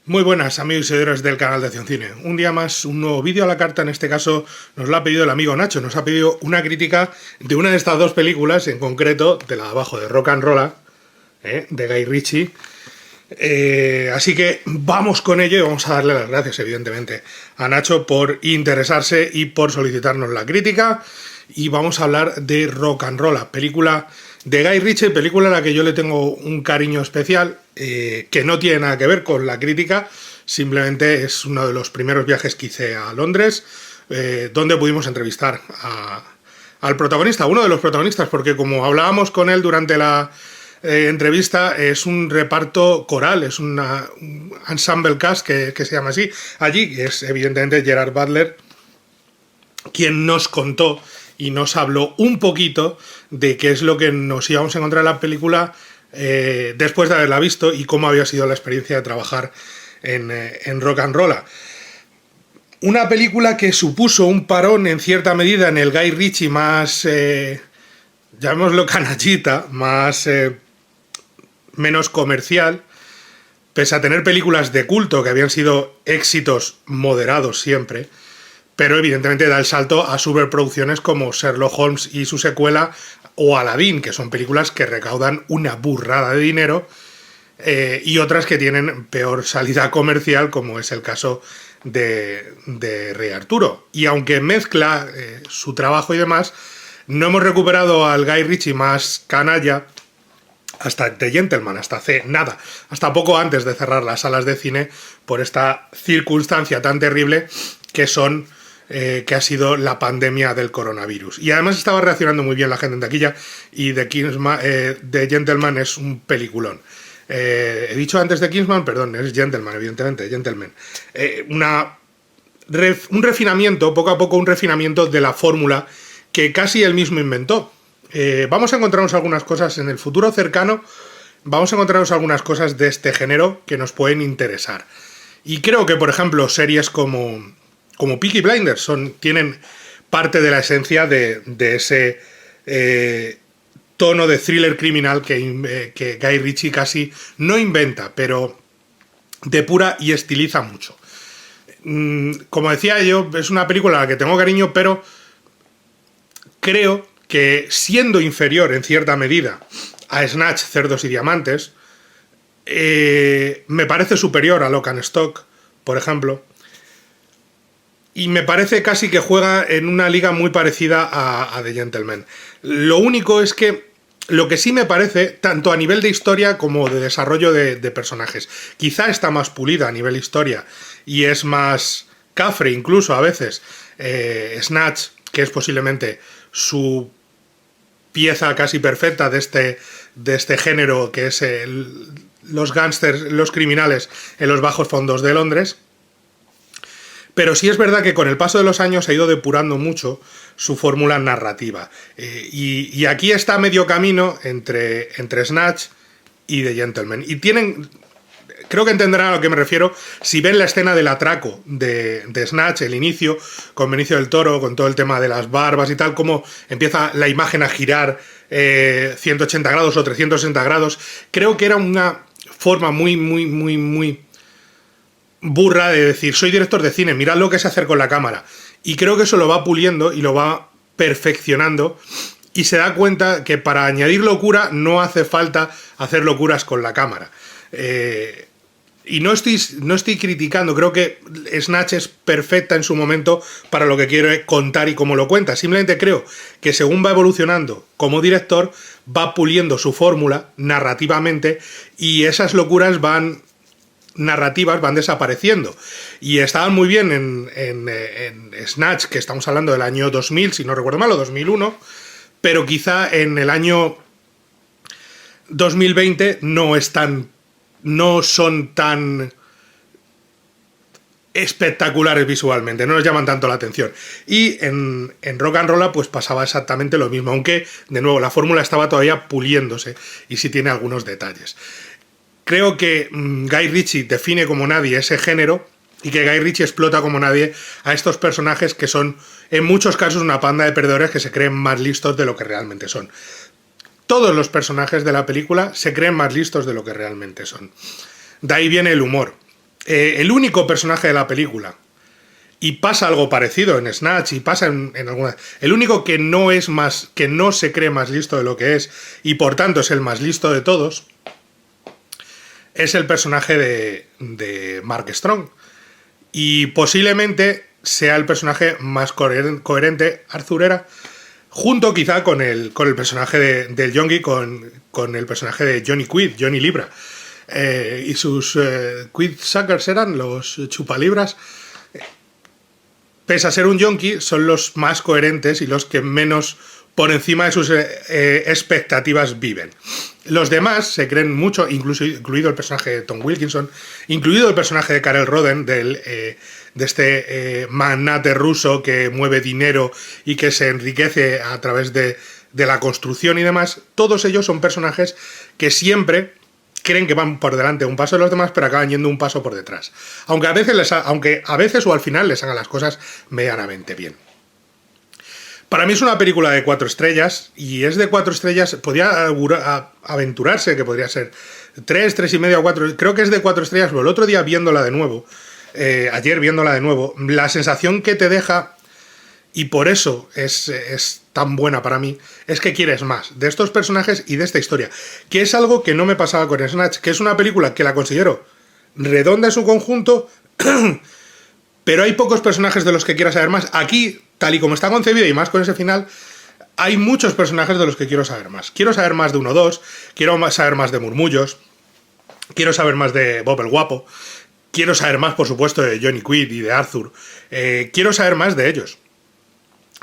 Muy buenas amigos y seguidores del canal de Acción Cine. Un día más, un nuevo vídeo a la carta. En este caso nos lo ha pedido el amigo Nacho. Nos ha pedido una crítica de una de estas dos películas, en concreto de la de abajo, de Rock and Rolla, de Guy Ritchie. Así que vamos con ello y vamos a darle las gracias, evidentemente, a Nacho por interesarse y por solicitarnos la crítica. Y vamos a hablar de Rock and Rolla, película de Guy Ritchie, película a la que yo le tengo un cariño especial, que no tiene nada que ver con la crítica, simplemente es uno de los primeros viajes que hice a Londres, donde pudimos entrevistar al protagonista, uno de los protagonistas, porque como hablábamos con él durante la entrevista, es un reparto coral, es un ensemble cast que se llama así. Allí es evidentemente Gerard Butler quien nos contó y nos habló un poquito de qué es lo que nos íbamos a encontrar en la película después de haberla visto y cómo había sido la experiencia de trabajar en Rock and Rolla. Una película que supuso un parón en cierta medida en el Guy Ritchie más, llamémoslo canallita, más menos comercial, pese a tener películas de culto que habían sido éxitos moderados siempre, pero evidentemente da el salto a superproducciones como Sherlock Holmes y su secuela o Aladdin, que son películas que recaudan una burrada de dinero, y otras que tienen peor salida comercial, como es el caso de Rey Arturo. Y aunque mezcla su trabajo y demás, no hemos recuperado al Guy Ritchie más canalla hasta The Gentleman, hasta poco antes de cerrar las salas de cine por esta circunstancia tan terrible que ha sido la pandemia del coronavirus. Y además estaba reaccionando muy bien la gente en taquilla y The Gentleman es un peliculón. He dicho antes de Kingsman, perdón, es Gentleman, evidentemente, Gentleman. Un refinamiento, poco a poco, un refinamiento de la fórmula que casi él mismo inventó. Vamos a encontrarnos algunas cosas en el futuro cercano, vamos a encontrarnos algunas cosas de este género que nos pueden interesar. Y creo que, por ejemplo, series como Peaky Blinders tienen parte de la esencia de ese tono de thriller criminal que Guy Ritchie casi no inventa, pero depura y estiliza mucho. Como decía yo, es una película a la que tengo cariño, pero creo que siendo inferior en cierta medida a Snatch, Cerdos y Diamantes, me parece superior a Lock and Stock, por ejemplo. Y me parece casi que juega en una liga muy parecida a The Gentleman. Lo único es que lo que sí me parece, tanto a nivel de historia como de desarrollo de personajes, quizá está más pulida a nivel historia y es más cafre incluso a veces. Snatch, que es posiblemente su pieza casi perfecta de este género que es los gángsters, los criminales en los bajos fondos de Londres. Pero sí es verdad que con el paso de los años ha ido depurando mucho su fórmula narrativa. Y aquí está medio camino entre Snatch y The Gentleman. Y creo que entenderán a lo que me refiero si ven la escena del atraco de Snatch, el inicio, con Benicio del Toro, con todo el tema de las barbas y tal, cómo empieza la imagen a girar 180 grados o 360 grados. Creo que era una forma muy burra de decir, soy director de cine, mirad lo que sé hacer con la cámara. Y creo que eso lo va puliendo y lo va perfeccionando y se da cuenta que para añadir locura no hace falta hacer locuras con la cámara. Y no estoy criticando, creo que Snatch es perfecta en su momento para lo que quiere contar y cómo lo cuenta. Simplemente creo que según va evolucionando como director, va puliendo su fórmula narrativamente y esas locuras narrativas van desapareciendo. Y estaban muy bien en Snatch, que estamos hablando del año 2000, si no recuerdo mal, o 2001, pero quizá en el año 2020 no son tan espectaculares visualmente, no nos llaman tanto la atención. Y en Rock and Rolla pues pasaba exactamente lo mismo, aunque de nuevo la fórmula estaba todavía puliéndose y sí tiene algunos detalles. Creo que Guy Ritchie define como nadie ese género y que Guy Ritchie explota como nadie a estos personajes que son en muchos casos una panda de perdedores que se creen más listos de lo que realmente son. Todos los personajes de la película se creen más listos de lo que realmente son. De ahí viene el humor. el único personaje de la película, y pasa algo parecido en Snatch y pasa en alguna... El único que no es más, que no se cree más listo de lo que es, y por tanto es el más listo de todos, es el personaje de Mark Strong. Y posiblemente sea el personaje más coherente, Arthur era, junto quizá con el personaje del Yongi, con el personaje de Johnny Quid, Johnny Libra. Y sus Quid Suckers eran los chupalibras. Pese a ser un yonki, son los más coherentes y los que menos por encima de sus expectativas viven. Los demás se creen mucho, incluido el personaje de Tom Wilkinson, incluido el personaje de Karel Roden, de este magnate ruso que mueve dinero y que se enriquece a través de la construcción y demás. Todos ellos son personajes que siempre creen que van por delante un paso de los demás, pero acaban yendo un paso por detrás. Aunque a veces o al final les hagan las cosas medianamente bien. Para mí es una película de 4 estrellas, y es de 4 estrellas, podía aventurarse que podría ser 3, 3,5 o 4, creo que es de 4 estrellas, pero el otro día viéndola de nuevo, ayer viéndola de nuevo, la sensación que te deja, y por eso es tan buena para mí, es que quieres más de estos personajes y de esta historia, que es algo que no me pasaba con Snatch, que es una película que la considero redonda en su conjunto, pero hay pocos personajes de los que quiera saber más. Aquí, tal y como está concebida y más con ese final, hay muchos personajes de los que quiero saber más. Quiero saber más de 1 o 2, quiero saber más de Murmullos, quiero saber más de Bob el Guapo, quiero saber más, por supuesto, de Johnny Quid y de Arthur, quiero saber más de ellos.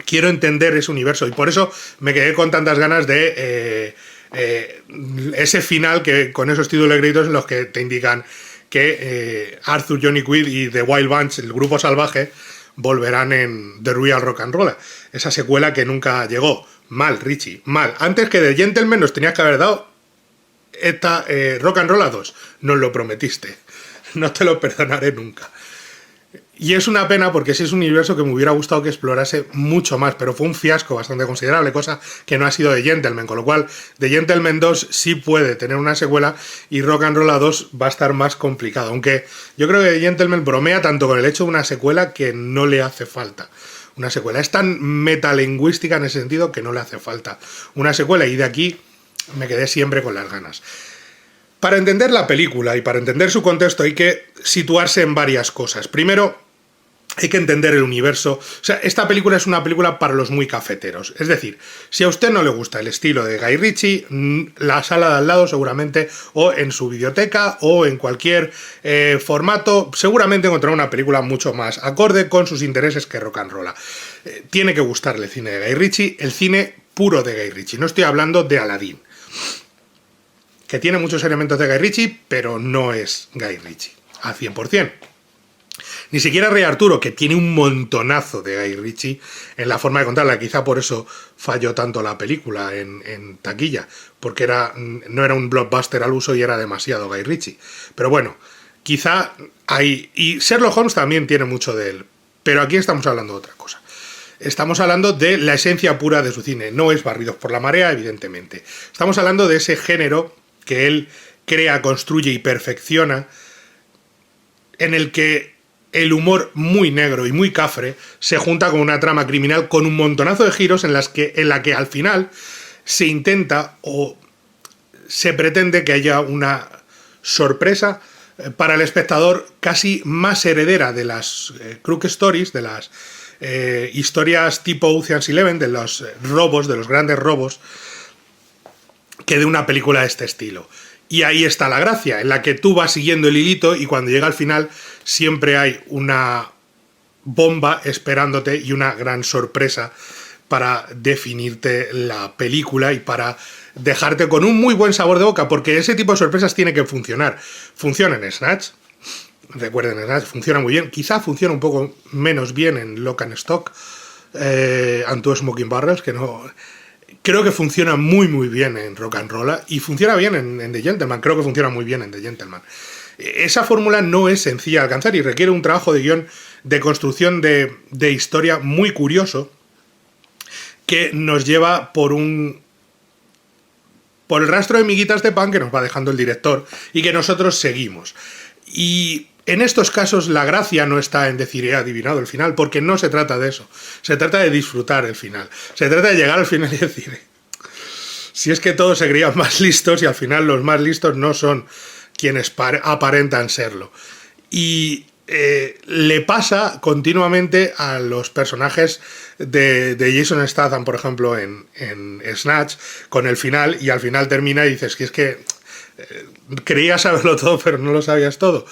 Quiero entender ese universo y por eso me quedé con tantas ganas de ese final que con esos títulos de créditos en los que te indican que Arthur, Johnny Quid y The Wild Bunch, el grupo salvaje, volverán en The Real Rock and Roll. Esa secuela que nunca llegó. Mal, Richie, mal. Antes que The Gentleman nos tenías que haber dado esta Rock and Roll 2. Nos lo prometiste. No te lo perdonaré nunca. Y es una pena porque sí es un universo que me hubiera gustado que explorase mucho más, pero fue un fiasco bastante considerable, cosa que no ha sido The Gentleman, con lo cual The Gentleman 2 sí puede tener una secuela y Rock and Roll 2 va a estar más complicado, aunque yo creo que The Gentleman bromea tanto con el hecho de una secuela que no le hace falta. Una secuela es tan metalingüística en ese sentido que no le hace falta una secuela, y de aquí me quedé siempre con las ganas. Para entender la película y para entender su contexto hay que situarse en varias cosas. Primero, hay que entender el universo. O sea, esta película es una película para los muy cafeteros. Es decir, si a usted no le gusta el estilo de Guy Ritchie, la sala de al lado seguramente, o en su biblioteca, o en cualquier formato, seguramente encontrará una película mucho más acorde con sus intereses que Rock and Roll. Tiene que gustarle el cine de Guy Ritchie, el cine puro de Guy Ritchie. No estoy hablando de Aladdin, que tiene muchos elementos de Guy Ritchie, pero no es Guy Ritchie al 100%. Ni siquiera Rey Arturo, que tiene un montonazo de Guy Ritchie en la forma de contarla. Quizá por eso falló tanto la película en taquilla, porque no era un blockbuster al uso y era demasiado Guy Ritchie. Pero bueno, quizá hay... Y Sherlock Holmes también tiene mucho de él, pero aquí estamos hablando de otra cosa. Estamos hablando de la esencia pura de su cine. No es Barridos por la marea, evidentemente. Estamos hablando de ese género que él crea, construye y perfecciona, en el que el humor muy negro y muy cafre se junta con una trama criminal con un montonazo de giros en la que al final se intenta o se pretende que haya una sorpresa para el espectador casi más heredera de las Crook Stories, de las historias tipo Ocean's Eleven, de los robos, de los grandes robos, que de una película de este estilo. Y ahí está la gracia, en la que tú vas siguiendo el hilito y cuando llega al final siempre hay una bomba esperándote y una gran sorpresa para definirte la película y para dejarte con un muy buen sabor de boca, porque ese tipo de sorpresas tiene que funcionar. Funciona en Snatch, recuerden, Snatch funciona muy bien, quizá funciona un poco menos bien en Lock and Stock, and Two Smoking Barrels, que no... Creo que funciona muy muy bien en Rock and Roll y funciona bien en The Gentleman. Creo que funciona muy bien en The Gentleman. Esa fórmula no es sencilla de alcanzar y requiere un trabajo de guión, de construcción de historia muy curioso, que nos lleva por el rastro de miguitas de pan que nos va dejando el director y que nosotros seguimos. Y En estos casos la gracia no está en decir he adivinado el final, porque no se trata de eso. Se trata de disfrutar el final. Se trata de llegar al final y decir, si es que todos se creían más listos y al final los más listos no son quienes aparentan serlo. Y le pasa continuamente a los personajes de Jason Statham, por ejemplo, en Snatch, con el final, y al final termina y dices que es que creías saberlo todo, pero no lo sabías todo.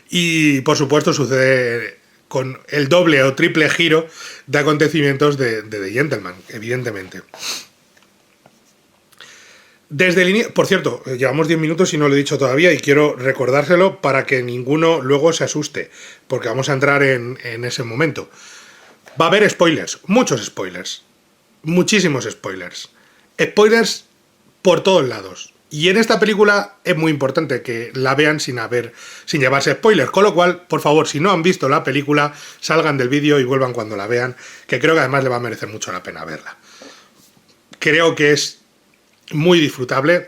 Y por supuesto sucede con el doble o triple giro de acontecimientos de The Gentleman, evidentemente. Desde el inicio, por cierto, llevamos 10 minutos y no lo he dicho todavía y quiero recordárselo para que ninguno luego se asuste, porque vamos a entrar en ese momento. Va a haber spoilers, muchos spoilers, muchísimos spoilers. Spoilers por todos lados. Y en esta película es muy importante que la vean sin llevarse spoilers, con lo cual, por favor, si no han visto la película, salgan del vídeo y vuelvan cuando la vean, que creo que además le va a merecer mucho la pena verla. Creo que es muy disfrutable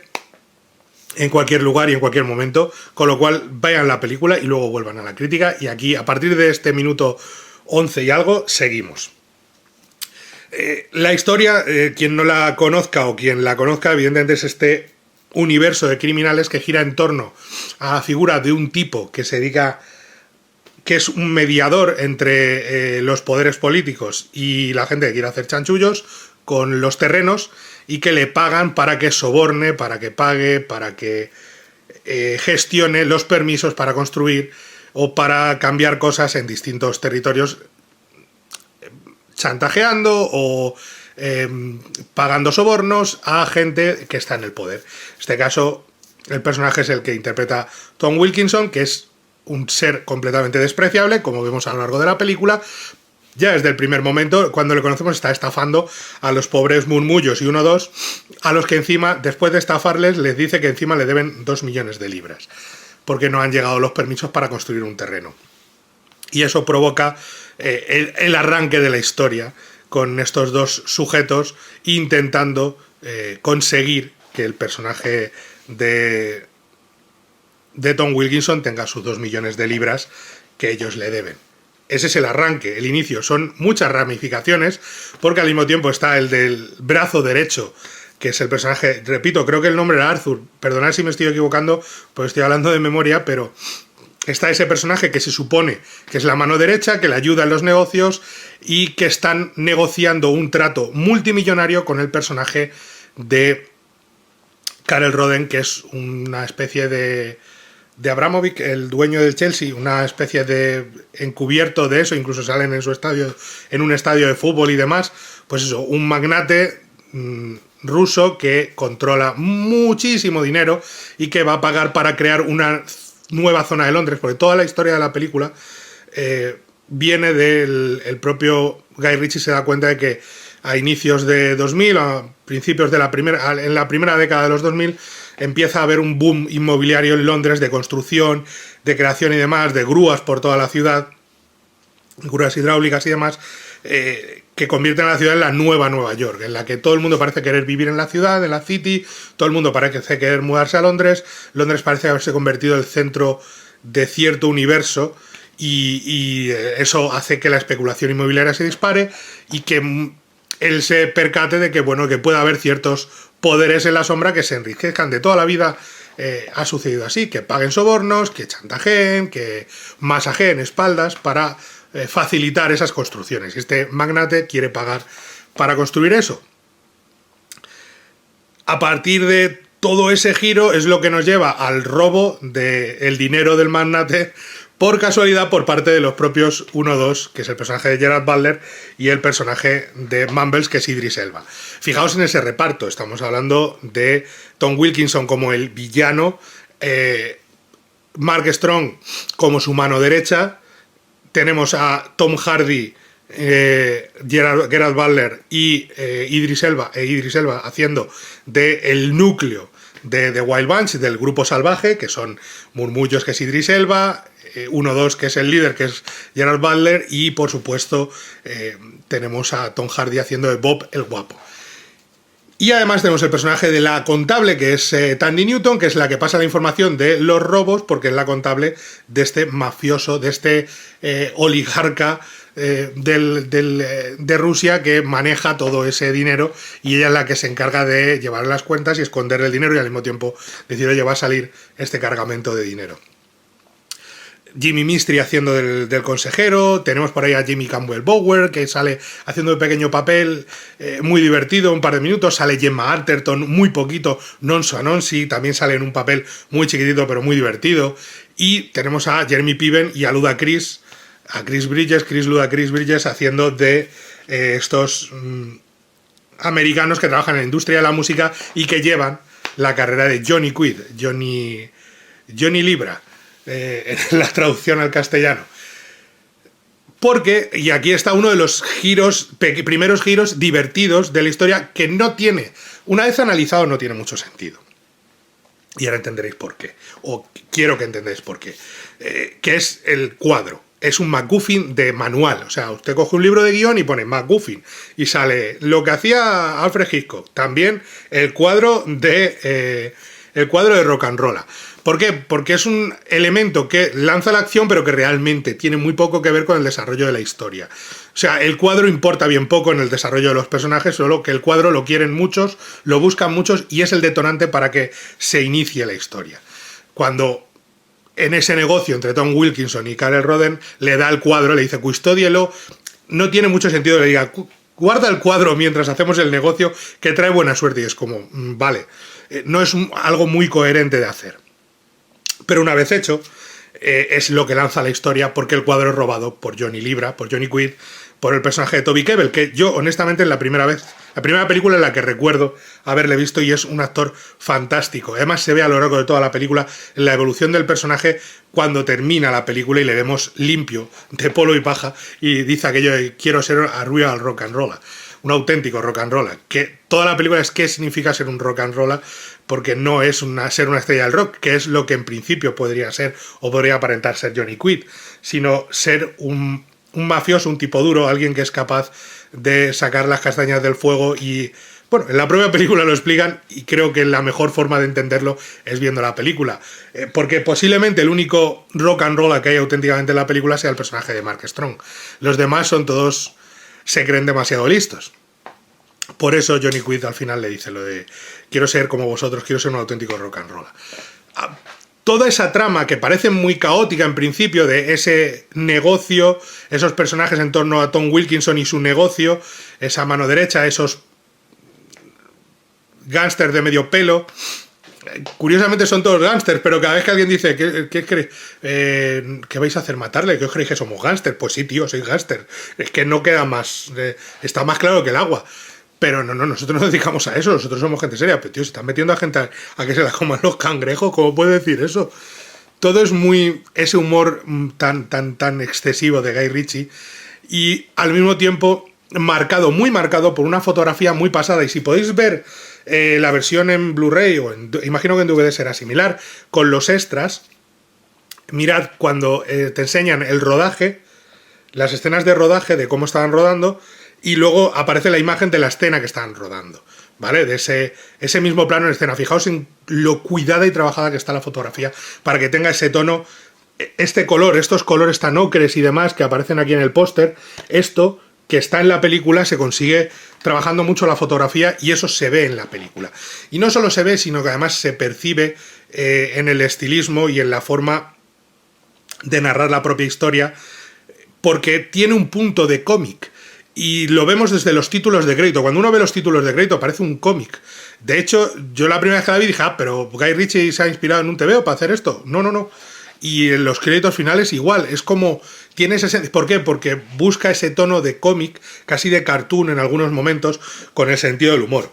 en cualquier lugar y en cualquier momento, con lo cual vayan la película y luego vuelvan a la crítica, y aquí a partir de este minuto 11 y algo seguimos. La historia, quien no la conozca o quien la conozca, evidentemente es este universo de criminales que gira en torno a la figura de un tipo que se dedica, que es un mediador entre los poderes políticos y la gente que quiere hacer chanchullos con los terrenos, y que le pagan para que soborne, para que pague, para que gestione los permisos para construir o para cambiar cosas en distintos territorios, chantajeando o pagando sobornos a gente que está en el poder. En este caso, el personaje es el que interpreta Tom Wilkinson, que es un ser completamente despreciable, como vemos a lo largo de la película. Ya desde el primer momento, cuando le conocemos, está estafando a los pobres murmullos y 1-2, a los que encima, después de estafarles, les dice que encima le deben 2 millones de libras, porque no han llegado los permisos para construir un terreno. Y eso provoca el arranque de la historia, con estos dos sujetos intentando conseguir que el personaje de Tom Wilkinson tenga sus 2 millones de libras que ellos le deben. Ese es el arranque, el inicio. Son muchas ramificaciones, porque al mismo tiempo está el del brazo derecho, que es el personaje, repito, creo que el nombre era Arthur, perdonad si me estoy equivocando, pues estoy hablando de memoria, pero está ese personaje que se supone que es la mano derecha, que le ayuda en los negocios y que están negociando un trato multimillonario con el personaje de Karel Roden, que es una especie de Abramovich, el dueño del Chelsea, una especie de encubierto de eso, incluso salen en su estadio, en un estadio de fútbol y demás, pues eso, un magnate ruso que controla muchísimo dinero y que va a pagar para crear una nueva zona de Londres, porque toda la historia de la película viene del propio Guy Ritchie. Se da cuenta de que a inicios de 2000, a principios de en la primera década de los 2000, empieza a haber un boom inmobiliario en Londres de construcción, de creación y demás, de grúas por toda la ciudad, grúas hidráulicas y demás, que convierten a la ciudad en la nueva Nueva York, en la que todo el mundo parece querer vivir en la ciudad, en la city, todo el mundo parece querer mudarse a Londres. Londres parece haberse convertido en el centro de cierto universo, y eso hace que la especulación inmobiliaria se dispare y que él se percate de que, bueno, que puede haber ciertos poderes en la sombra que se enriquezcan. De toda la vida ha sucedido así, que paguen sobornos, que chantajeen, que masajeen espaldas para facilitar esas construcciones. Y este magnate quiere pagar para construir eso. A partir de todo ese giro es lo que nos lleva al robo del dinero del magnate, por casualidad, por parte de los propios 1-2, que es el personaje de Gerard Butler, y el personaje de Mumbles, que es Idris Elba. Fijaos en ese reparto, estamos hablando de Tom Wilkinson como el villano, Mark Strong como su mano derecha, tenemos a Tom Hardy, Gerard Butler y Idris Elba haciendo el núcleo de The Wild Bunch, del grupo salvaje, que son Murmullos, que es Idris Elba, 1-2, que es el líder, que es Gerard Butler, y por supuesto tenemos a Tom Hardy haciendo de Bob el Guapo. Y además tenemos el personaje de la contable, que es Thandie Newton, que es la que pasa la información de los robos, porque es la contable de este mafioso, de este oligarca de Rusia que maneja todo ese dinero, y ella es la que se encarga de llevar las cuentas y esconder el dinero, y al mismo tiempo decir, oye, va a salir este cargamento de dinero. Jimmy Mystery haciendo del consejero, tenemos por ahí a Jimmy Campbell Bower, que sale haciendo un pequeño papel muy divertido, un par de minutos, sale Gemma Arterton, muy poquito, Nonso Anonsi, también sale en un papel muy chiquitito pero muy divertido, y tenemos a Jeremy Piven y a Ludacris Bridges haciendo de estos americanos que trabajan en la industria de la música y que llevan la carrera de Johnny Quid, Johnny Libra, en la traducción al castellano. Porque, y aquí está uno de los primeros giros divertidos de la historia, que no tiene, una vez analizado, no tiene mucho sentido. Y ahora entenderéis por qué, o quiero que entendáis por qué. Que es el cuadro. Es un MacGuffin de manual. O sea, usted coge un libro de guión y pone MacGuffin y sale lo que hacía Alfred Hitchcock. También el cuadro de Rock and Roll. ¿Por qué? Porque es un elemento que lanza la acción, pero que realmente tiene muy poco que ver con el desarrollo de la historia. O sea, el cuadro importa bien poco en el desarrollo de los personajes, solo que el cuadro lo quieren muchos, lo buscan muchos, y es el detonante para que se inicie la historia. Cuando en ese negocio entre Tom Wilkinson y Carol Roden le da el cuadro, le dice custódielo, no tiene mucho sentido que le diga guarda el cuadro mientras hacemos el negocio, que trae buena suerte, y es como, vale, no es algo muy coherente de hacer. Pero una vez hecho, es lo que lanza la historia, porque el cuadro es robado por Johnny Libra, por Johnny Quid, por el personaje de Toby Kebbell, que yo honestamente la primera película en la que recuerdo haberle visto, y es un actor fantástico. Además se ve a lo largo de toda la película la evolución del personaje cuando termina la película y le vemos limpio, de polvo y paja, y dice aquello de quiero ser a real rock and roll, un auténtico rock and roll, que toda la película es qué significa ser un rock and roll, porque no es ser una estrella del rock, que es lo que en principio podría ser o podría aparentar ser Johnny Quid, sino ser un mafioso, un tipo duro, alguien que es capaz de sacar las castañas del fuego. Y bueno, en la propia película lo explican, y creo que la mejor forma de entenderlo es viendo la película, porque posiblemente el único rock and roll que hay auténticamente en la película sea el personaje de Mark Strong. Los demás son todos, se creen demasiado listos. Por eso Johnny Quid al final le dice lo de quiero ser como vosotros, quiero ser un auténtico rock and roll. Toda esa trama que parece muy caótica en principio, de ese negocio, esos personajes en torno a Tom Wilkinson y su negocio, esa mano derecha, esos gángsters de medio pelo, curiosamente son todos gángsters, pero cada vez que alguien dice ¿qué vais a hacer? ¿Matarle? ¿Qué os creéis que somos gángsters? Pues sí, tío, soy gángster. Es que no queda más, está más claro que el agua. Pero no, nosotros nos dedicamos a eso, nosotros somos gente seria. Pero tío, se están metiendo a gente a que se la coman los cangrejos, ¿cómo puede decir eso? Todo es muy ese humor tan excesivo de Guy Ritchie, y al mismo tiempo muy marcado por una fotografía muy pasada. Y si podéis ver la versión en Blu-ray, imagino que en DVD será similar, con los extras, mirad cuando te enseñan el rodaje, las escenas de rodaje, de cómo estaban rodando, y luego aparece la imagen de la escena que estaban rodando, ¿vale? De ese mismo plano en escena. Fijaos en lo cuidada y trabajada que está la fotografía para que tenga ese tono, este color, estos colores tan ocres y demás que aparecen aquí en el póster. Esto que está en la película se consigue trabajando mucho la fotografía, y eso se ve en la película. Y no solo se ve, sino que además se percibe en el estilismo y en la forma de narrar la propia historia, porque tiene un punto de cómic. Y lo vemos desde los títulos de crédito. Cuando uno ve los títulos de crédito parece un cómic. De hecho, yo la primera vez que la vi dije, pero Guy Ritchie se ha inspirado en un TVO para hacer esto. No. Y en los créditos finales igual. Es como, tiene ese... ¿Por qué? Porque busca ese tono de cómic, casi de cartoon en algunos momentos, con el sentido del humor.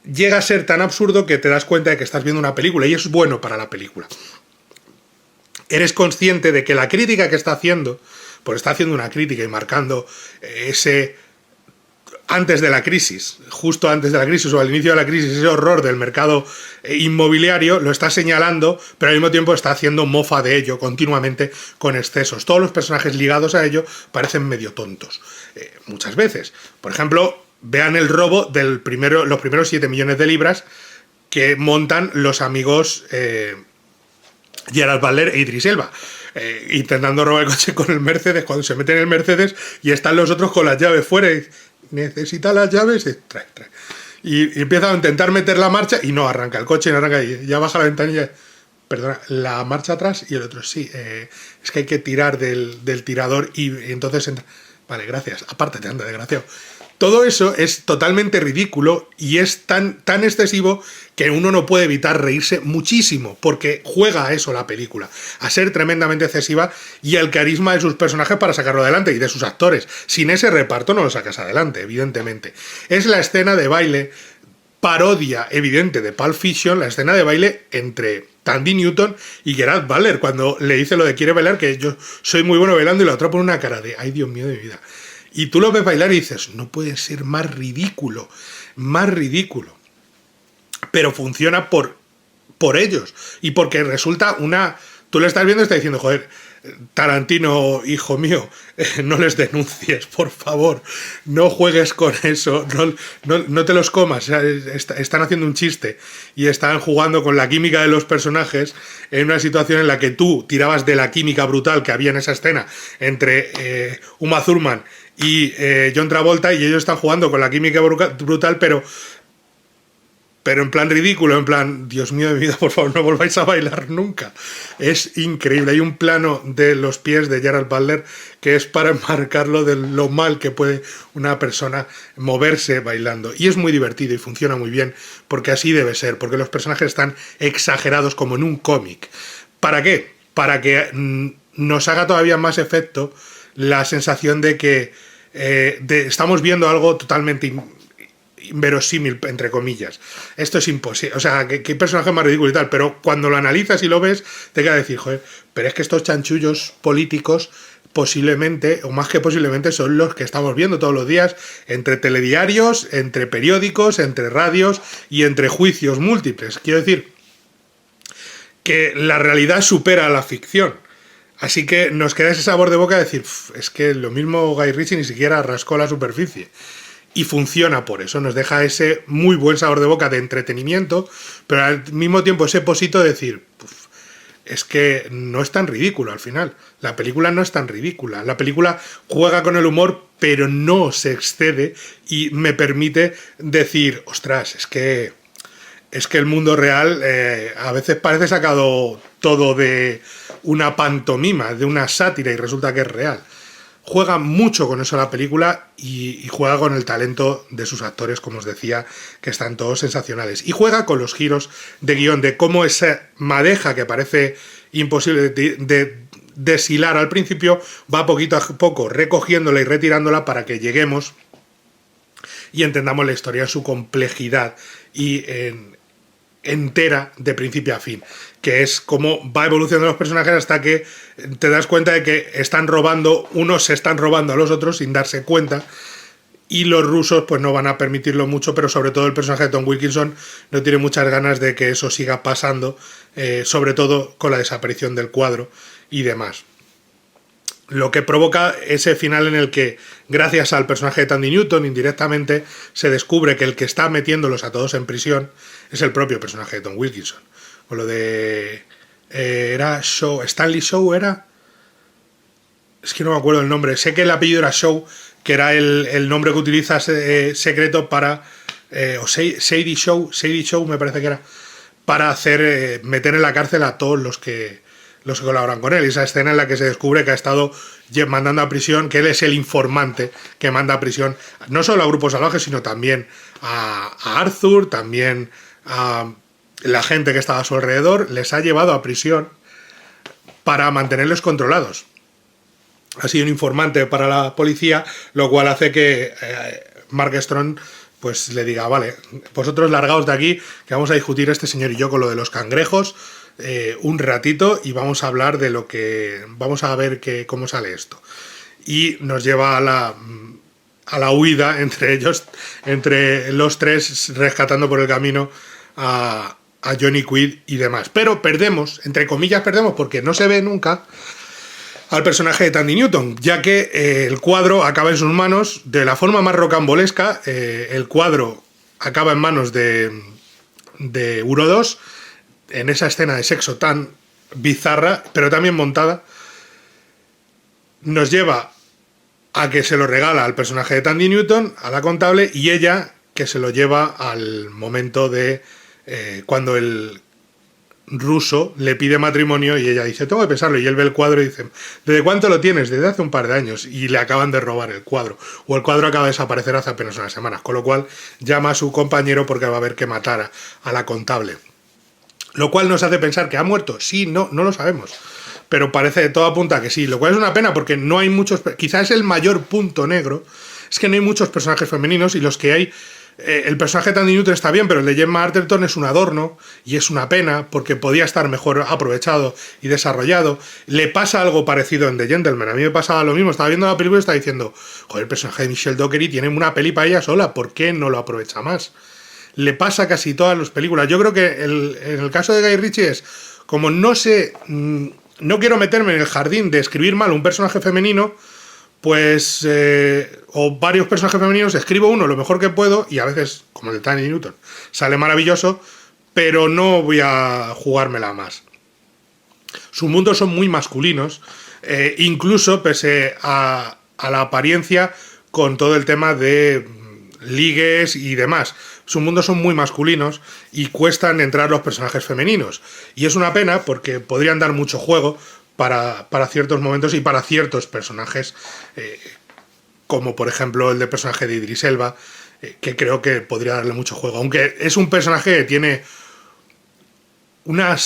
Llega a ser tan absurdo que te das cuenta de que estás viendo una película, y es bueno para la película. Eres consciente de que la crítica que está haciendo, pues está haciendo una crítica y marcando ese antes de la crisis, justo antes de la crisis o al inicio de la crisis, ese horror del mercado inmobiliario, lo está señalando, pero al mismo tiempo está haciendo mofa de ello continuamente con excesos. Todos los personajes ligados a ello parecen medio tontos, muchas veces. Por ejemplo, vean el robo los primeros 7 millones de libras que montan los amigos Gerard Butler e Idris Elba, intentando robar el coche con el Mercedes, cuando se meten en el Mercedes y están los otros con las llaves fuera y necesita las llaves, trae. Y empieza a intentar meter la marcha y no arranca el coche, no arranca, y ya baja la ventanilla, perdona, la marcha atrás, y el otro, sí, es que hay que tirar del tirador y entonces entra. Vale, gracias, apártate, anda, desgraciado. Todo eso es totalmente ridículo y es tan excesivo que uno no puede evitar reírse muchísimo, porque juega a eso la película, a ser tremendamente excesiva, y el carisma de sus personajes para sacarlo adelante y de sus actores. Sin ese reparto no lo sacas adelante, evidentemente. Es la escena de baile, parodia evidente de Pulp Fiction, la escena de baile entre Thandie Newton y Gerard Butler, cuando le dice lo de quiere bailar, que yo soy muy bueno bailando, y la otra pone una cara de ay, Dios mío de mi vida. Y tú lo ves bailar y dices, no puede ser más ridículo. Pero funciona por ellos. Y porque resulta una... Tú lo estás viendo y estás diciendo, joder, Tarantino, hijo mío, no les denuncies, por favor. No juegues con eso. No te los comas. Están haciendo un chiste y están jugando con la química de los personajes en una situación en la que tú tirabas de la química brutal que había en esa escena entre Uma Thurman y John Travolta, y ellos están jugando con la química brutal, pero en plan ridículo, en plan, Dios mío de mi vida, por favor, no volváis a bailar nunca. Es increíble. Hay un plano de los pies de Gerard Butler que es para enmarcarlo de lo mal que puede una persona moverse bailando. Y es muy divertido y funciona muy bien, porque así debe ser, porque los personajes están exagerados como en un cómic. ¿Para qué? Para que nos haga todavía más efecto la sensación de que estamos viendo algo totalmente inverosímil, entre comillas. Esto es imposible. O sea, que personaje más ridículo y tal, pero cuando lo analizas y lo ves, te queda decir, joder, pero es que estos chanchullos políticos posiblemente, o más que posiblemente, son los que estamos viendo todos los días entre telediarios, entre periódicos, entre radios y entre juicios múltiples. Quiero decir que la realidad supera a la ficción. Así que nos queda ese sabor de boca de decir, es que lo mismo Guy Ritchie ni siquiera rascó la superficie. Y funciona por eso, nos deja ese muy buen sabor de boca de entretenimiento, pero al mismo tiempo ese posito de decir, es que no es tan ridículo al final. La película no es tan ridícula. La película juega con el humor, pero no se excede y me permite decir, ostras, es que el mundo real a veces parece sacado todo de una pantomima, de una sátira, y resulta que es real. Juega mucho con eso la película y juega con el talento de sus actores, como os decía, que están todos sensacionales. Y juega con los giros de guión, de cómo esa madeja que parece imposible de deshilar al principio, va poquito a poco recogiéndola y retirándola para que lleguemos y entendamos la historia en su complejidad y entera de principio a fin, que es cómo va evolucionando los personajes hasta que te das cuenta de que unos se están robando a los otros sin darse cuenta, y los rusos pues no van a permitirlo mucho, pero sobre todo el personaje de Tom Wilkinson no tiene muchas ganas de que eso siga pasando, sobre todo con la desaparición del cuadro y demás. Lo que provoca ese final en el que, gracias al personaje de Thandie Newton, indirectamente se descubre que el que está metiéndolos a todos en prisión es el propio personaje de Tom Wilkinson. O lo de... era Shaw, Stanley Shaw era... Es que no me acuerdo el nombre. Sé que el apellido era Shaw, que era el nombre que utiliza secreto para... o Sadie Shaw me parece que era, para hacer meter en la cárcel a todos los que colaboran con él. Esa escena en la que se descubre que ha estado mandando a prisión, que él es el informante que manda a prisión no solo a Grupo Salvaje, sino también a Arthur, también a la gente que estaba a su alrededor, les ha llevado a prisión para mantenerlos controlados. Ha sido un informante para la policía, lo cual hace que Mark Strong pues le diga, vale, vosotros largaos de aquí, que vamos a discutir este señor y yo con lo de los cangrejos un ratito, y vamos a hablar de lo que... Vamos a ver cómo sale esto. Y nos lleva a la huida entre los tres, rescatando por el camino a Johnny Quid y demás. Pero perdemos, entre comillas perdemos, porque no se ve nunca, al personaje de Thandie Newton, ya que el cuadro acaba en sus manos de la forma más rocambolesca. El cuadro acaba en manos de Uro 2 en esa escena de sexo tan bizarra, pero también montada. Nos lleva a que se lo regala al personaje de Thandie Newton, a la contable, y ella que se lo lleva al momento de cuando el ruso le pide matrimonio y ella dice, tengo que pensarlo, y él ve el cuadro y dice, ¿desde cuánto lo tienes? Desde hace un par de años, y le acaban de robar el cuadro, o el cuadro acaba de desaparecer hace apenas unas semanas, con lo cual llama a su compañero porque va a haber que matar a la contable, lo cual nos hace pensar que ha muerto. Sí, no lo sabemos, pero parece, de todo apunta que sí, lo cual es una pena porque no hay muchos, quizás es el mayor punto negro, es que no hay muchos personajes femeninos, y los que hay, el personaje de Thandie Newton está bien, pero el de Gemma Arterton es un adorno, y es una pena porque podía estar mejor aprovechado y desarrollado. Le pasa algo parecido en The Gentleman, a mí me pasaba lo mismo, estaba viendo la película y estaba diciendo, joder, el personaje de Michelle Dockery tiene una peli para ella sola, ¿por qué no lo aprovecha más? Le pasa a casi todas las películas. Yo creo que en el caso de Guy Ritchie es, como no sé, no quiero meterme en el jardín de escribir mal un personaje femenino, pues, o varios personajes femeninos, escribo uno lo mejor que puedo, y a veces, como el de Thandie Newton, sale maravilloso, pero no voy a jugármela más. Sus mundos son muy masculinos, incluso pese a la apariencia, con todo el tema de ligues y demás. Sus mundos son muy masculinos y cuestan entrar los personajes femeninos. Y es una pena porque podrían dar mucho juego para ciertos momentos y para ciertos personajes, como por ejemplo el de personaje de Idris Elba, que creo que podría darle mucho juego. Aunque es un personaje que tiene una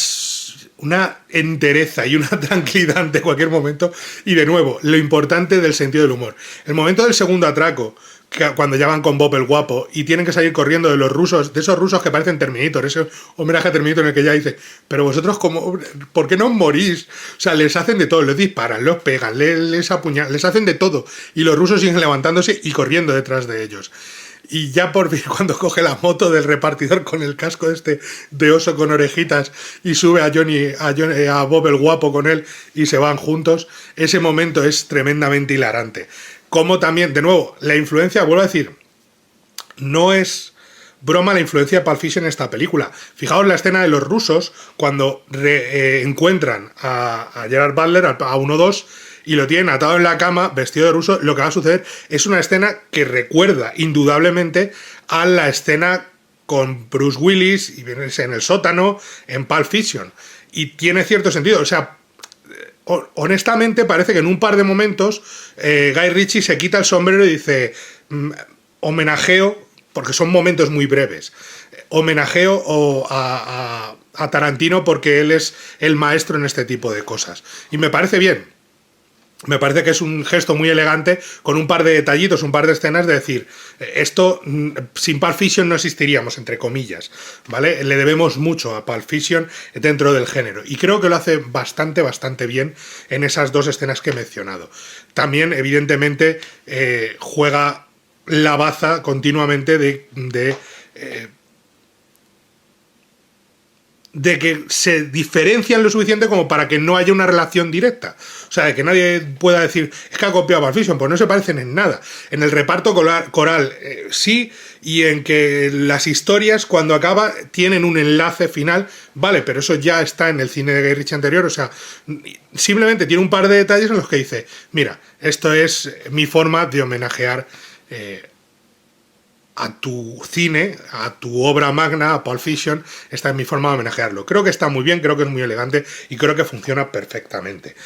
entereza y una tranquilidad ante cualquier momento. Y de nuevo, lo importante del sentido del humor. El momento del segundo atraco, cuando ya van con Bob el guapo y tienen que salir corriendo de los rusos, de esos rusos que parecen Terminator, ese homenaje a Terminator en el que ella dice, pero vosotros, ¿por qué no os morís? O sea, les hacen de todo, les disparan, los pegan, les apuñalan, les hacen de todo, y los rusos siguen levantándose y corriendo detrás de ellos. Y ya por fin, cuando coge la moto del repartidor con el casco de oso con orejitas y sube a Bob el guapo con él y se van juntos, ese momento es tremendamente hilarante. Como también, de nuevo, la influencia, vuelvo a decir, no es broma la influencia de Pulp Fiction en esta película. Fijaos la escena de los rusos cuando encuentran a Gerard Butler, a 1-2, y lo tienen atado en la cama, vestido de ruso. Lo que va a suceder es una escena que recuerda indudablemente a la escena con Bruce Willis y en el sótano en Pulp Fiction. Y tiene cierto sentido, o sea, honestamente parece que en un par de momentos Guy Ritchie se quita el sombrero y dice, homenajeo, porque son momentos muy breves, homenajeo a Tarantino porque él es el maestro en este tipo de cosas. Y me parece bien. Me parece que es un gesto muy elegante, con un par de detallitos, un par de escenas, de decir, esto sin Pulp Fiction no existiríamos, entre comillas, ¿vale? Le debemos mucho a Pulp Fiction dentro del género, y creo que lo hace bastante bien en esas dos escenas que he mencionado. También, evidentemente, juega la baza continuamente de que se diferencian lo suficiente como para que no haya una relación directa. O sea, de que nadie pueda decir, es que ha copiado a Pulp Fiction, pues no se parecen en nada. En el reparto coral sí, y en que las historias, cuando acaba, tienen un enlace final, vale, pero eso ya está en el cine de Guy Ritchie anterior. O sea, simplemente tiene un par de detalles en los que dice, mira, esto es mi forma de homenajear a tu cine, a tu obra magna, a Pulp Fiction. Esta es mi forma de homenajearlo. Creo que está muy bien, creo que es muy elegante y creo que funciona perfectamente.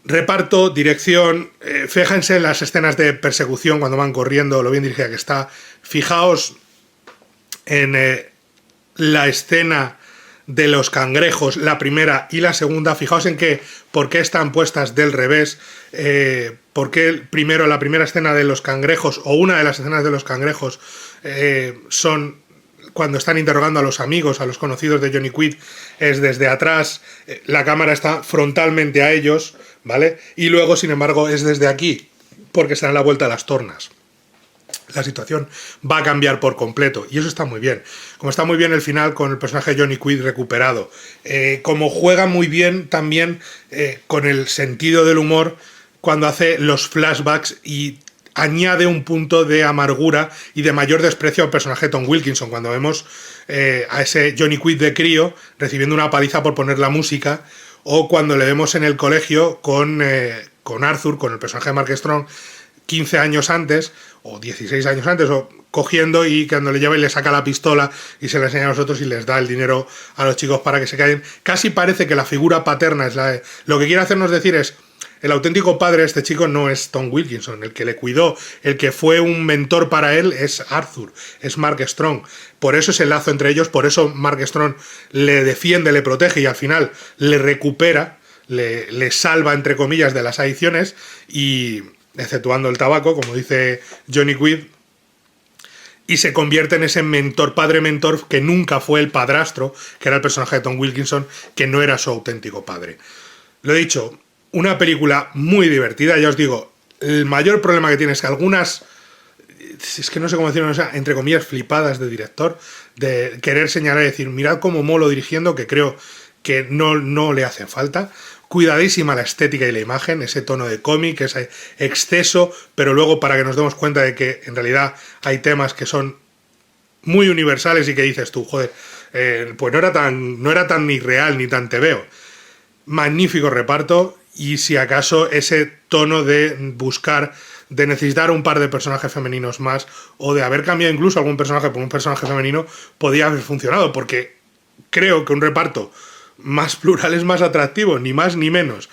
Reparto, dirección, fíjense en las escenas de persecución cuando van corriendo, lo bien dirigida que está. Fijaos en la escena de los cangrejos, la primera y la segunda. Fijaos en por qué están puestas del revés, por qué primero la primera escena de los cangrejos, o una de las escenas de los cangrejos, son cuando están interrogando a los amigos, a los conocidos de Johnny Quid, es desde atrás, la cámara está frontalmente a ellos, ¿vale? Y luego, sin embargo, es desde aquí, porque se dan la vuelta a las tornas. la situación va a cambiar por completo, y eso está muy bien. Como está muy bien el final con el personaje de Johnny Quid recuperado, como juega muy bien también con el sentido del humor cuando hace los flashbacks y añade un punto de amargura y de mayor desprecio al personaje de Tom Wilkinson, cuando vemos a ese Johnny Quid de crío recibiendo una paliza por poner la música, o cuando le vemos en el colegio con Arthur, con el personaje de Mark Strong, 15 años antes, o 16 años antes, o cogiendo y cuando le lleva y le saca la pistola y se la enseña a los otros y les da el dinero a los chicos para que se callen. Casi parece que la figura paterna es la... Lo que quiere hacernos decir es, el auténtico padre de este chico no es Tom Wilkinson, el que le cuidó, el que fue un mentor para él es Arthur, es Mark Strong. Por eso ese lazo entre ellos, por eso Mark Strong le defiende, le protege y al final le recupera, le salva, entre comillas, de las adicciones, y exceptuando el tabaco, como dice Johnny Quid, y se convierte en ese mentor, padre-mentor, que nunca fue el padrastro, que era el personaje de Tom Wilkinson, que no era su auténtico padre. Lo he dicho, una película muy divertida, ya os digo, el mayor problema que tiene es que algunas, es que no sé cómo decirlo, o sea, entre comillas, flipadas de director, de querer señalar y decir, mirad cómo molo dirigiendo, que creo que no le hacen falta. Cuidadísima la estética y la imagen, ese tono de cómic, ese exceso, pero luego para que nos demos cuenta de que en realidad hay temas que son muy universales y que dices tú, joder, pues no era tan irreal ni tan tebeo. Magnífico reparto, y si acaso ese tono de buscar, de necesitar un par de personajes femeninos más, o de haber cambiado incluso algún personaje por un personaje femenino, podía haber funcionado, porque creo que un reparto más plural es más atractivo, ni más ni menos.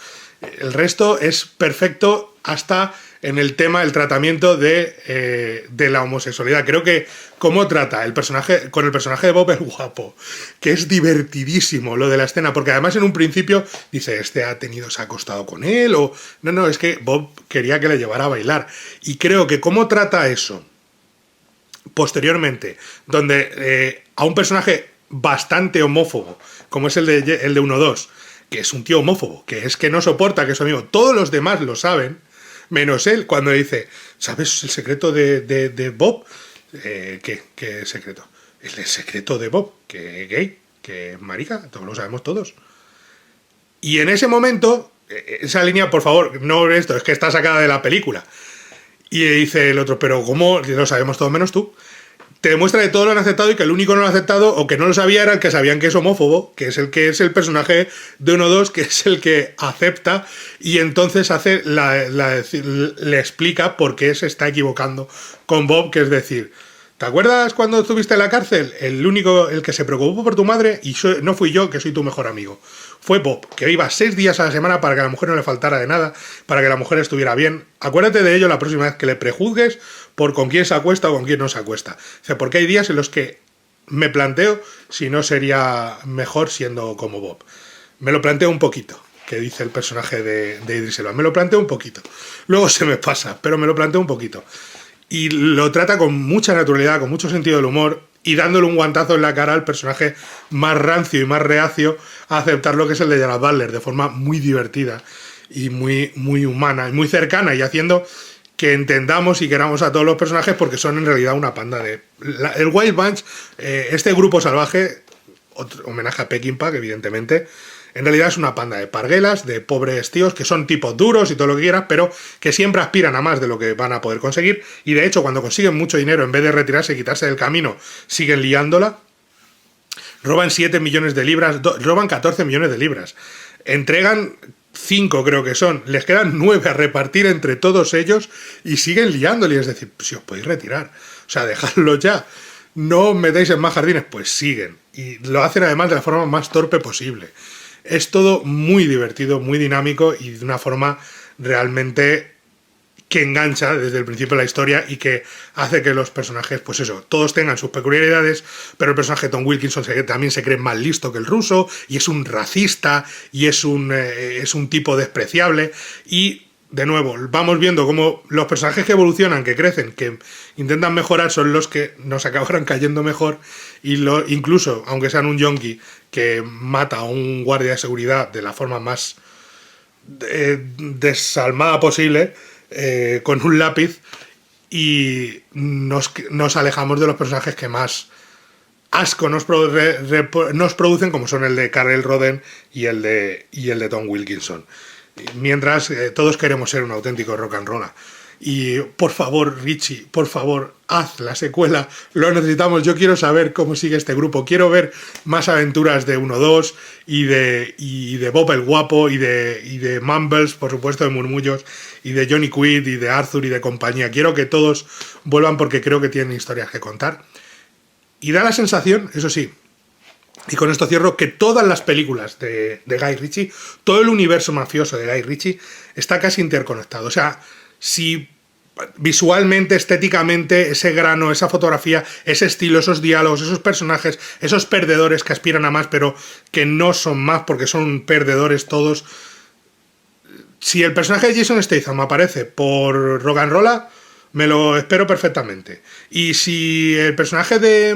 El resto es perfecto hasta en el tema, el tratamiento de la homosexualidad. Creo que cómo trata el personaje, con el personaje de Bob el guapo, que es divertidísimo lo de la escena, porque además en un principio dice, se ha acostado con él, o no, es que Bob quería que le llevara a bailar. Y creo que cómo trata eso posteriormente, donde a un personaje bastante homófobo, como es el de 1-2, que es un tío homófobo, que es que no soporta que su amigo, todos los demás lo saben, menos él, cuando le dice, ¿sabes el secreto de Bob? ¿Qué secreto? Es el secreto de Bob, que es gay, que es marica, todos lo sabemos todos. Y en ese momento, esa línea, por favor, no esto, es que está sacada de la película. Y dice el otro, pero ¿cómo? Lo sabemos todos menos tú. Te demuestra que todos lo han aceptado y que el único que no lo ha aceptado o que no lo sabía era el que sabían que es homófobo, que es el personaje de 1-2, que es el que acepta, y entonces hace le explica por qué se está equivocando con Bob, que es decir, ¿te acuerdas cuando estuviste en la cárcel? El que se preocupó por tu madre, y no fui yo, que soy tu mejor amigo. Fue Bob, que iba 6 días a la semana para que a la mujer no le faltara de nada, para que la mujer estuviera bien. Acuérdate de ello la próxima vez que le prejuzgues por con quién se acuesta o con quién no se acuesta. O sea, porque hay días en los que me planteo si no sería mejor siendo como Bob. Me lo planteo un poquito, que dice el personaje de Idris Elba. Me lo planteo un poquito. Luego se me pasa, pero me lo planteo un poquito. Y lo trata con mucha naturalidad, con mucho sentido del humor, y dándole un guantazo en la cara al personaje más rancio y más reacio a aceptar lo que es el de Gerard Butler, de forma muy divertida y muy, muy humana y muy cercana, y haciendo que entendamos y queramos a todos los personajes, porque son en realidad una panda de... el Wild Bunch, este grupo salvaje, homenaje a Peckinpah, evidentemente, en realidad es una panda de parguelas, de pobres tíos, que son tipos duros y todo lo que quieras, pero que siempre aspiran a más de lo que van a poder conseguir, y de hecho cuando consiguen mucho dinero, en vez de retirarse y quitarse del camino, siguen liándola. Roban 7 millones de libras, roban 14 millones de libras, entregan 5 creo que son, les quedan 9 a repartir entre todos ellos y siguen liándole, es decir, si os podéis retirar, o sea, dejadlo ya, no os metéis en más jardines, pues siguen, y lo hacen además de la forma más torpe posible. Es todo muy divertido, muy dinámico y de una forma realmente que engancha desde el principio de la historia y que hace que los personajes, pues eso, todos tengan sus peculiaridades, pero el personaje de Tom Wilkinson también se cree más listo que el ruso y es un racista y es un tipo despreciable, y de nuevo vamos viendo cómo los personajes que evolucionan, que crecen, que intentan mejorar, son los que nos acabarán cayendo mejor, y incluso aunque sean un yonki que mata a un guardia de seguridad de la forma más desalmada posible, con un lápiz, y nos alejamos de los personajes que más asco nos producen, como son el de Carl Roden y el de Tom Wilkinson. Mientras todos queremos ser un auténtico rock and roll. Y por favor, Richie, por favor, haz la secuela, lo necesitamos. Yo quiero saber cómo sigue este grupo, quiero ver más aventuras de 1-2 y de Bob el Guapo y de Mumbles, por supuesto, de Murmullos, y de Johnny Quid y de Arthur y de compañía. Quiero que todos vuelvan porque creo que tienen historias que contar. Y da la sensación, eso sí, y con esto cierro, que todas las películas de Guy Ritchie, todo el universo mafioso de Guy Ritchie está casi interconectado. O sea, si visualmente, estéticamente, ese grano, esa fotografía, ese estilo, esos diálogos, esos personajes, esos perdedores que aspiran a más pero que no son más porque son perdedores todos. Si el personaje de Jason Statham aparece por Rock and Roll, me lo espero perfectamente. Y si el personaje de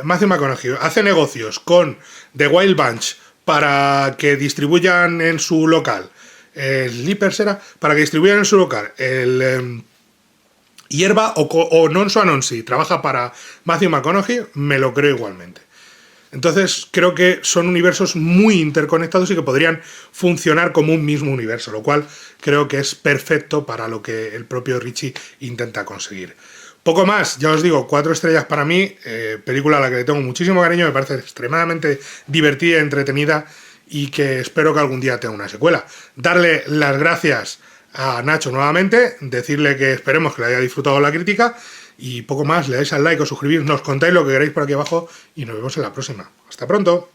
Matthew McConaughey hace negocios con The Wild Bunch para que distribuyan en su local el Leapers era para que distribuyan en su local el Hierba o Nonso Anonsi trabaja para Matthew McConaughey, me lo creo igualmente. Entonces creo que son universos muy interconectados y que podrían funcionar como un mismo universo, lo cual creo que es perfecto para lo que el propio Ritchie intenta conseguir. Poco más, ya os digo, 4 estrellas para mí, película a la que le tengo muchísimo cariño, me parece extremadamente divertida y entretenida y que espero que algún día tenga una secuela. Darle las gracias a Nacho nuevamente, decirle que esperemos que le haya disfrutado la crítica y poco más, le dais al like o suscribís, nos contáis lo que queráis por aquí abajo y nos vemos en la próxima. Hasta pronto.